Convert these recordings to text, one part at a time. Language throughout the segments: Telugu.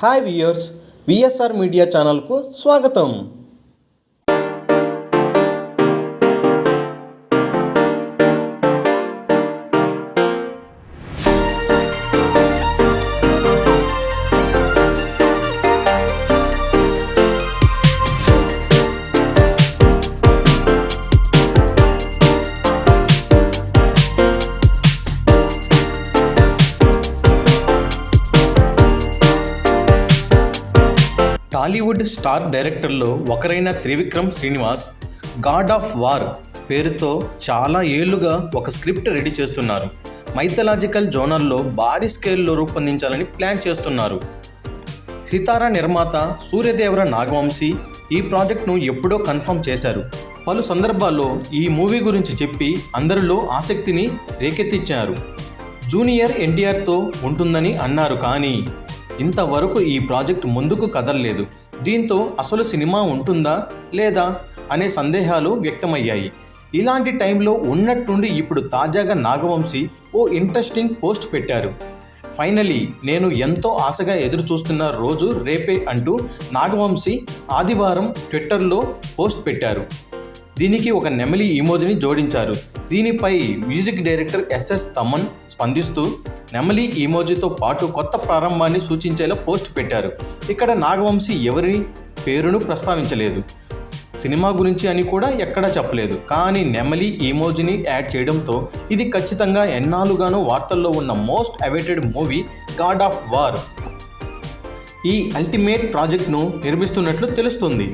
హాయ్ వ్యూయర్స్, విఎస్ఆర్ మీడియా ఛానల్కు స్వాగతం. టాలీవుడ్ స్టార్ డైరెక్టర్లో ఒకరైన Trivikram Srinivas God of war పేరుతో చాలా ఏళ్లుగా ఒక స్క్రిప్ట్ రెడీ చేస్తున్నారు. మైథలాజికల్ జోనర్లో భారీ స్కేల్లో రూపొందించాలని ప్లాన్ చేస్తున్నారు. సితారా నిర్మాత సూర్యదేవర నాగవంశీ ఈ ప్రాజెక్ట్ను ఎప్పుడో కన్ఫర్మ్ చేశారు. పలు సందర్భాల్లో ఈ మూవీ గురించి చెప్పి అందరిలో ఆసక్తిని రేకెత్తించారు. జూనియర్ ఎన్టీఆర్తో ఉంటుందని అన్నారు, కానీ ఇంతవరకు ఈ ప్రాజెక్ట్ ముందుకు కదలలేదు. దీంతో అసలు సినిమా ఉంటుందా లేదా అనే సందేహాలు వ్యక్తమయ్యాయి. ఇలాంటి టైంలో ఉన్నట్టుండి ఇప్పుడు తాజాగా నాగవంశీ ఓ ఇంట్రెస్టింగ్ పోస్ట్ పెట్టారు. ఫైనలీ నేను ఎంతో ఆశగా ఎదురు చూస్తున్న రోజు రేపే అంటూ నాగవంశీ ఆదివారం ట్విట్టర్లో పోస్ట్ పెట్టారు. దీనికి ఒక నెమలి ఇమోజిని జోడించారు. దీనిపై మ్యూజిక్ డైరెక్టర్ ఎస్ఎస్ తమన్ స్పందిస్తూ నెమలి ఇమోజితో పాటు కొత్త ప్రారంభాన్ని సూచించేలా పోస్ట్ పెట్టారు. ఇక్కడ నాగవంశీ ఎవరి పేరును ప్రస్తావించలేదు, సినిమా గురించి అని కూడా ఎక్కడా చెప్పలేదు. కానీ నెమలి ఇమోజిని యాడ్ చేయడంతో ఇది ఖచ్చితంగా ఎన్నాళ్ళుగానో వార్తల్లో ఉన్న most awaited movie God of war ఈ అల్టిమేట్ ప్రాజెక్ట్ను నిర్మిస్తున్నట్లు తెలుస్తుంది.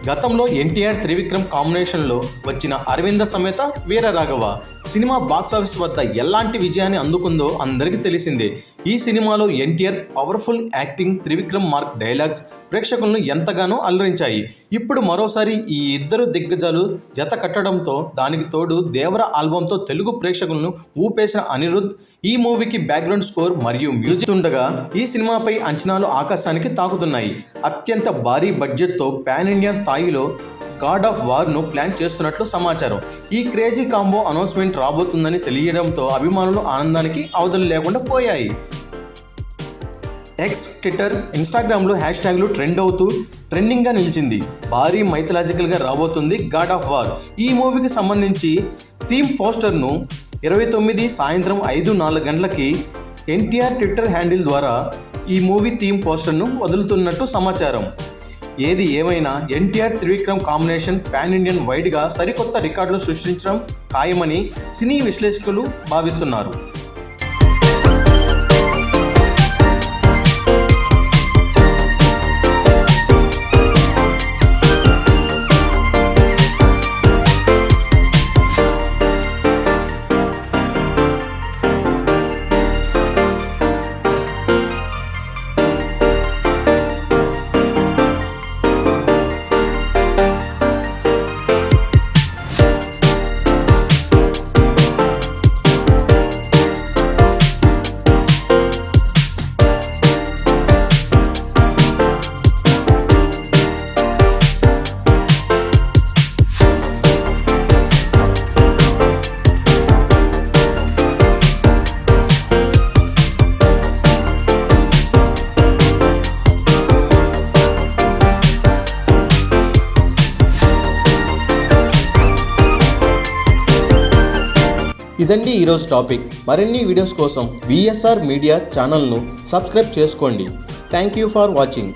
గతంలో ఎన్టీఆర్ త్రివిక్రమ్ కాంబినేషన్లో వచ్చిన అరవింద సమేత వీరరాఘవ సినిమా బాక్సాఫీస్ వద్ద ఎలాంటి విజయాన్ని అందుకుందో అందరికీ తెలిసిందే. ఈ సినిమాలో NTR powerful acting, Trivikram mark dialogues ప్రేక్షకులను ఎంతగానో అలరించాయి. ఇప్పుడు మరోసారి ఈ ఇద్దరు దిగ్గజాలు జత కట్టడంతో, దానికి తోడు దేవర ఆల్బంతో తెలుగు ప్రేక్షకులను ఊపేసిన అనిరుద్ధ్ ఈ మూవీకి బ్యాక్గ్రౌండ్ స్కోర్ మరియు మ్యూజిక్ ఉండగా ఈ సినిమాపై అంచనాలు ఆకాశానికి తాకుతున్నాయి. అత్యంత భారీ బడ్జెట్తో పాన్ ఇండియన్ స్థాయిలో గాడ్ ఆఫ్ వార్ను ప్లాన్ చేస్తున్నట్లు సమాచారం. ఈ క్రేజీ కాంబో అనౌన్స్మెంట్ రాబోతుందని తెలియడంతో అభిమానులు ఆనందానికి అవధులు లేకుండా పోయాయి. ఎక్స్, ట్విట్టర్, ఇన్స్టాగ్రామ్లో హ్యాష్ ట్యాగ్లు ట్రెండింగ్గా నిలిచింది. భారీ మైథలాజికల్గా రాబోతుంది గాడ్ ఆఫ్ వార్. ఈ మూవీకి సంబంధించి థీమ్ పోస్టర్ను 29 సాయంత్రం 5:04 గంటలకి ఎన్టీఆర్ ట్విట్టర్ హ్యాండిల్ ద్వారా ఈ మూవీ థీమ్ పోస్టర్ను వదులుతున్నట్టు సమాచారం. ఏది ఏమైనా NTR Trivikram combination pan Indian వైడ్గా సరికొత్త రికార్డులు సృష్టించడం ఖాయమని సినీ విశ్లేషకులు భావిస్తున్నారు. ఇదండి ఈరోజు టాపిక్. మరిన్ని వీడియోస్ కోసం విఎస్ఆర్ మీడియా ఛానల్ను సబ్స్క్రైబ్ చేసుకోండి. Thank you for watching.